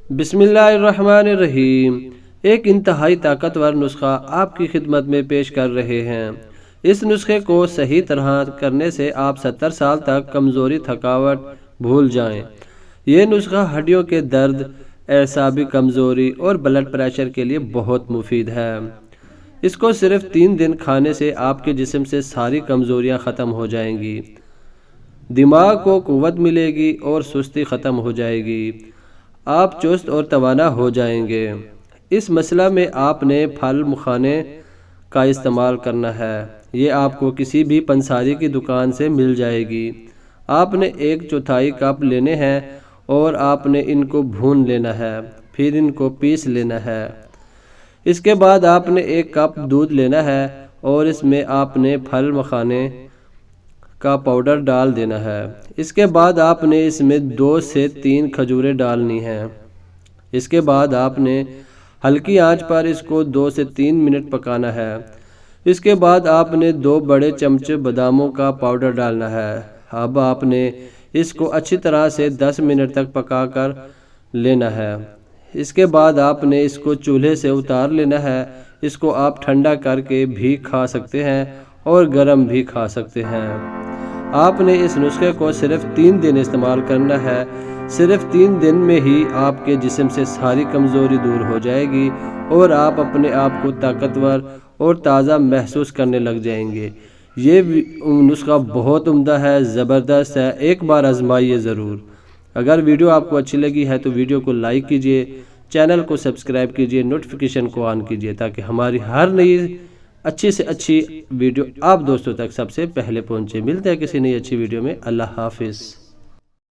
بسم اللہ الرحمن الرحیم۔ ایک انتہائی طاقتور نسخہ آپ کی خدمت میں پیش کر رہے ہیں۔ اس نسخے کو صحیح طرح کرنے سے آپ 70 سال تک کمزوری، تھکاوٹ بھول جائیں۔ یہ نسخہ ہڈیوں کے درد، اعصابی کمزوری اور بلڈ پریشر کے لیے بہت مفید ہے۔ اس کو صرف 3 دن کھانے سے آپ کے جسم سے ساری کمزوریاں ختم ہو جائیں گی، دماغ کو قوت ملے گی اور سستی ختم ہو جائے گی۔ آپ چست اور توانا ہو جائیں گے۔ اس مسئلہ میں آپ نے پھل مکھانے کا استعمال کرنا ہے۔ یہ آپ کو کسی بھی پنساری کی دکان سے مل جائے گی۔ آپ نے 1/4 کپ لینے ہیں اور آپ نے ان کو بھون لینا ہے، پھر ان کو پیس لینا ہے۔ اس کے بعد آپ نے 1 کپ دودھ لینا ہے اور اس میں آپ نے پھل مکھانے کا پاؤڈر ڈال دینا ہے۔ اس کے بعد آپ نے اس میں 2 سے 3 کھجوریں ڈالنی ہیں۔ اس کے بعد آپ نے ہلکی آنچ پر اس کو 2 سے 3 منٹ پکانا ہے۔ اس کے بعد آپ نے 2 بڑے چمچ باداموں کا پاؤڈر ڈالنا ہے۔ اب آپ نے اس کو اچھی طرح سے 10 منٹ تک پکا کر لینا ہے۔ اس کے بعد آپ نے اس کو چولہے سے اتار لینا ہے۔ اس کو آپ ٹھنڈا کر کے بھی کھا سکتے ہیں اور گرم بھی کھا سکتے ہیں۔ آپ نے اس نسخے کو صرف 3 دن استعمال کرنا ہے۔ صرف 3 دن میں ہی آپ کے جسم سے ساری کمزوری دور ہو جائے گی اور آپ اپنے آپ کو طاقتور اور تازہ محسوس کرنے لگ جائیں گے۔ یہ نسخہ بہت عمدہ ہے، زبردست ہے، ایک بار آزمائیے ضرور۔ اگر ویڈیو آپ کو اچھی لگی ہے تو ویڈیو کو لائک کیجئے، چینل کو سبسکرائب کیجئے، نوٹیفیکیشن کو آن کیجئے تاکہ ہماری ہر نئی اچھی سے اچھی ویڈیو آپ دوستوں تک سب سے پہلے پہنچے۔ ملتے ہیں کسی نئی اچھی ویڈیو میں۔ اللہ حافظ۔